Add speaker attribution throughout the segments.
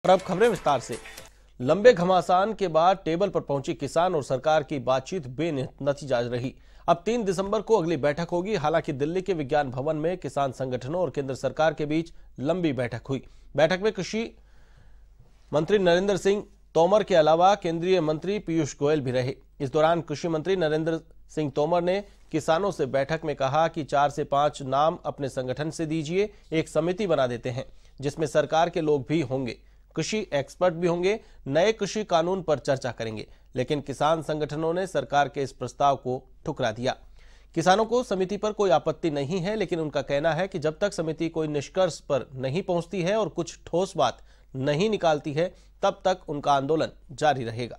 Speaker 1: और अब खबरें विस्तार से। लंबे घमासान के बाद टेबल पर पहुंची किसान और सरकार की बातचीत बेनतीजा रही। अब 3 दिसंबर को अगली बैठक होगी। हालांकि दिल्ली के विज्ञान भवन में किसान संगठनों और केंद्र सरकार के बीच लंबी बैठक हुई। बैठक में कृषि मंत्री नरेंद्र सिंह तोमर के अलावा केंद्रीय मंत्री पीयूष गोयल भी रहे। इस दौरान कृषि मंत्री नरेंद्र सिंह तोमर ने किसानों से बैठक में कहा कि 4 से 5 नाम अपने संगठन से दीजिए, एक समिति बना देते हैं जिसमें सरकार के लोग भी होंगे, कृषि एक्सपर्ट भी होंगे, नए कृषि कानून पर चर्चा करेंगे। लेकिन किसान संगठनों ने सरकार के इस प्रस्ताव को ठुकरा दिया। किसानों को समिति पर कोई आपत्ति नहीं है, लेकिन उनका कहना है कि जब तक समिति कोई निष्कर्ष पर नहीं पहुंचती है और कुछ ठोस बात नहीं निकालती है, तब तक उनका आंदोलन जारी रहेगा।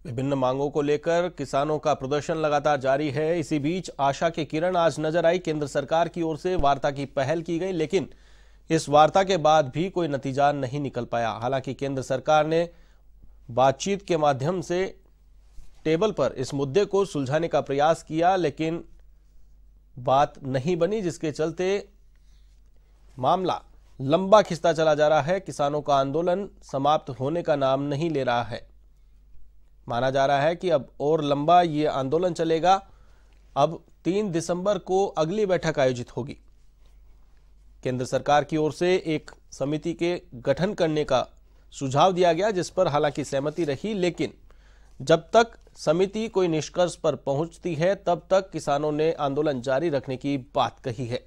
Speaker 1: विभिन्न मांगों को लेकर किसानों का प्रदर्शन लगातार जारी है। इसी बीच आशा की किरण आज नजर आई। केंद्र सरकार की ओर से वार्ता की पहल की गई, लेकिन इस वार्ता के बाद भी कोई नतीजा नहीं निकल पाया। हालांकि केंद्र सरकार ने बातचीत के माध्यम से टेबल पर इस मुद्दे को सुलझाने का प्रयास किया, लेकिन बात नहीं बनी, जिसके चलते मामला लंबा खिंचता चला जा रहा है। किसानों का आंदोलन समाप्त होने का नाम नहीं ले रहा है। माना जा रहा है कि अब और लंबा ये आंदोलन चलेगा। अब 3 दिसंबर को अगली बैठक आयोजित होगी। केंद्र सरकार की ओर से एक समिति के गठन करने का सुझाव दिया गया, जिस पर हालांकि सहमति रही, लेकिन जब तक समिति कोई निष्कर्ष पर पहुंचती है तब तक किसानों ने आंदोलन जारी रखने की बात कही है।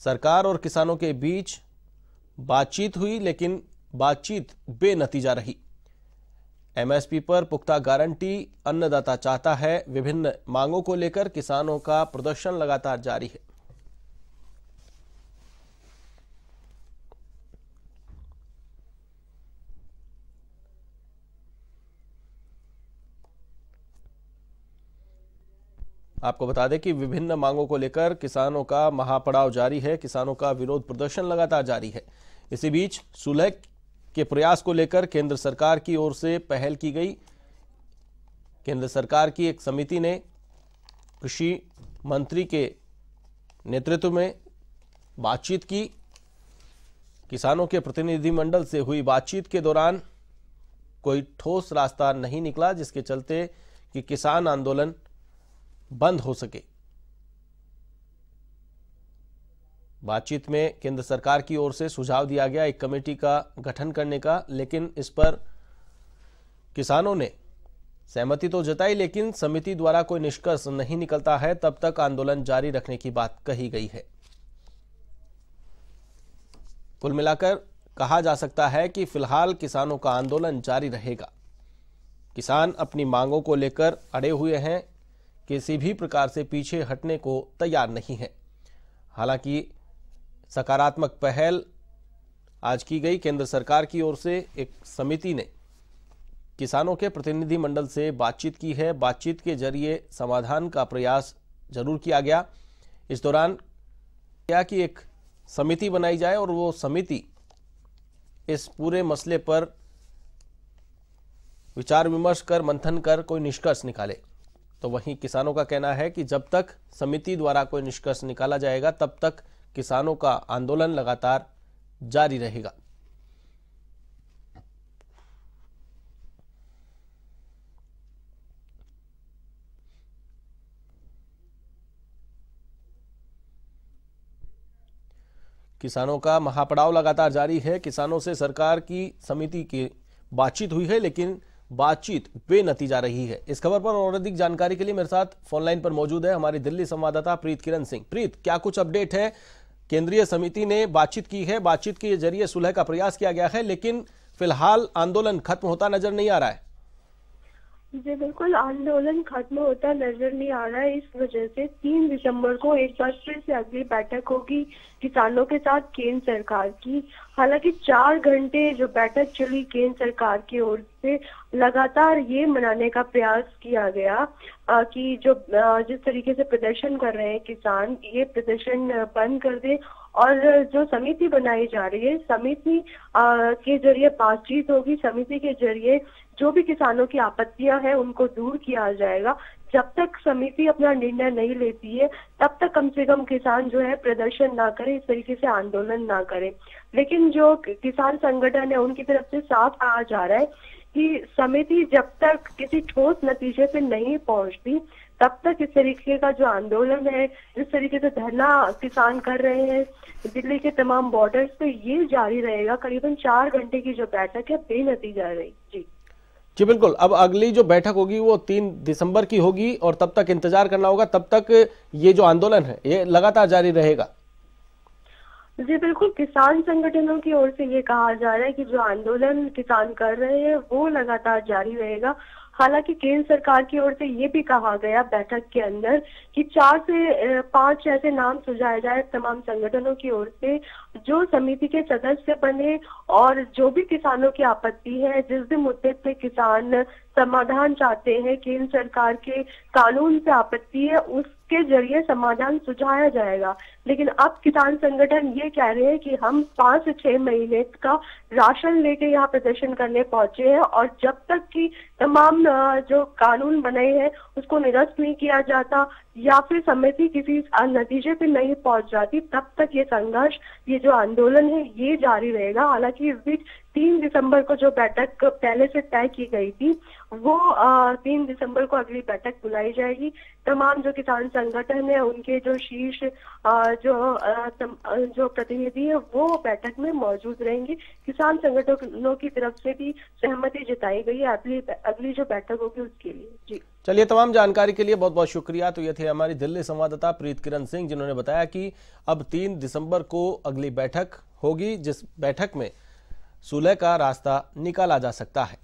Speaker 1: सरकार और किसानों के बीच बातचीत हुई, लेकिन बातचीत बेनतीजा रही। एमएसपी पर पुख्ता गारंटी अन्नदाता चाहता है। विभिन्न मांगों को लेकर किसानों का प्रदर्शन लगातार जारी है। आपको बता दें कि विभिन्न मांगों को लेकर किसानों का महापड़ाव जारी है। किसानों का विरोध प्रदर्शन लगातार जारी है। इसी बीच सुलह के प्रयास को लेकर केंद्र सरकार की ओर से पहल की गई। केंद्र सरकार की एक समिति ने कृषि मंत्री के नेतृत्व में बातचीत की। किसानों के प्रतिनिधिमंडल से हुई बातचीत के दौरान कोई ठोस रास्ता नहीं निकला, जिसके चलते कि किसान आंदोलन बंद हो सके। बातचीत में केंद्र सरकार की ओर से सुझाव दिया गया एक कमेटी का गठन करने का, लेकिन इस पर किसानों ने सहमति तो जताई, लेकिन समिति द्वारा कोई निष्कर्ष नहीं निकलता है तब तक आंदोलन जारी रखने की बात कही गई है। कुल मिलाकर कहा जा सकता है कि फिलहाल किसानों का आंदोलन जारी रहेगा। किसान अपनी मांगों को लेकर अड़े हुए हैं, किसी भी प्रकार से पीछे हटने को तैयार नहीं है। हालांकि सकारात्मक पहल आज की गई। केंद्र सरकार की ओर से एक समिति ने किसानों के प्रतिनिधिमंडल से बातचीत की है। बातचीत के जरिए समाधान का प्रयास जरूर किया गया। इस दौरान क्या कि एक समिति बनाई जाए और वो समिति इस पूरे मसले पर विचार विमर्श कर, मंथन कर कोई निष्कर्ष निकाले। तो वहीं किसानों का कहना है कि जब तक समिति द्वारा कोई निष्कर्ष निकाला जाएगा तब तक किसानों का आंदोलन लगातार जारी रहेगा। किसानों का महापड़ाव लगातार जारी है। किसानों से सरकार की समिति की बातचीत हुई है, लेकिन बातचीत बेनतीजा रही है। इस खबर पर और अधिक जानकारी के लिए मेरे साथ फोन लाइन पर मौजूद है हमारी दिल्ली संवाददाता प्रीत किरण सिंह। प्रीत, क्या कुछ अपडेट है? केंद्रीय समिति ने बातचीत की है, बातचीत के जरिए सुलह का प्रयास किया गया है, लेकिन फिलहाल आंदोलन खत्म होता नजर नहीं आ रहा है।
Speaker 2: जी बिल्कुल, आंदोलन खत्म होता नजर नहीं आ रहा है। इस वजह से 3 दिसंबर को एक बार फिर से अगली बैठक होगी किसानों के साथ केंद्र सरकार की। हालांकि 4 घंटे जो बैठक चली केंद्र सरकार की ओर से, लगातार ये मनाने का प्रयास किया गया कि जो जिस तरीके से प्रदर्शन कर रहे हैं किसान, ये प्रदर्शन बंद कर दे और जो समिति बनाई जा रही है, समिति के जरिए बातचीत होगी। समिति के जरिए जो भी किसानों की आपत्तियां हैं उनको दूर किया जाएगा। जब तक समिति अपना निर्णय नहीं लेती है तब तक कम से कम किसान जो है प्रदर्शन ना करे, इस तरीके से आंदोलन ना करे। लेकिन जो किसान संगठन है उनकी तरफ से साफ कहा जा रहा है कि समिति जब तक किसी ठोस नतीजे पे नहीं पहुंचती तब तक इस तरीके का जो आंदोलन है, जिस तरीके से धरना किसान कर रहे हैं दिल्ली के तमाम बॉर्डर्स पे, ये जारी रहेगा। करीबन 4 घंटे की जो बैठक है बेनतीजा रही।
Speaker 1: जी बिल्कुल। अब अगली जो बैठक होगी वो 3 दिसंबर की होगी और तब तक इंतजार करना होगा। तब तक ये जो आंदोलन है ये लगातार जारी रहेगा।
Speaker 2: जी बिल्कुल, किसान संगठनों की ओर से ये कहा जा रहा है कि जो आंदोलन किसान कर रहे हैं वो लगातार जारी रहेगा। हालांकि केंद्र सरकार की ओर से ये भी कहा गया बैठक के अंदर कि 4 से 5 ऐसे नाम सुझाए जाए तमाम संगठनों की ओर से जो समिति के सदस्य बने और जो भी किसानों की आपत्ति है, जिस भी मुद्दे पे किसान समाधान चाहते हैं, केंद्र सरकार के कानून पे आपत्ति है, उसके जरिए समाधान सुझाया जाएगा। लेकिन अब किसान संगठन ये कह रहे हैं कि हम 5 से 6 महीने का राशन लेके यहाँ प्रदर्शन करने पहुंचे हैं और जब तक कि तमाम जो कानून बने हैं उसको निरस्त नहीं किया जाता या फिर समिति किसी नतीजे पे नहीं पहुंच जाती तब तक ये संघर्ष, ये जो आंदोलन है ये जारी रहेगा। हालांकि इस बीच 3 दिसंबर को जो बैठक पहले से तय की गई थी वो 3 दिसंबर को अगली बैठक बुलाई जाएगी। तमाम जो किसान संगठन है उनके जो शीर्ष जो प्रतिनिधि है वो बैठक में मौजूद रहेंगे। किसान संगठनों की तरफ से भी सहमति जताई गई है अगली जो बैठक होगी उसके लिए। जी
Speaker 1: चलिए, तमाम जानकारी के लिए बहुत बहुत शुक्रिया। तो ये थे हमारी दिल्ली संवाददाता प्रीत किरण सिंह, जिन्होंने बताया कि अब 3 दिसंबर को अगली बैठक होगी, जिस बैठक में सुलह का रास्ता निकाला जा सकता है।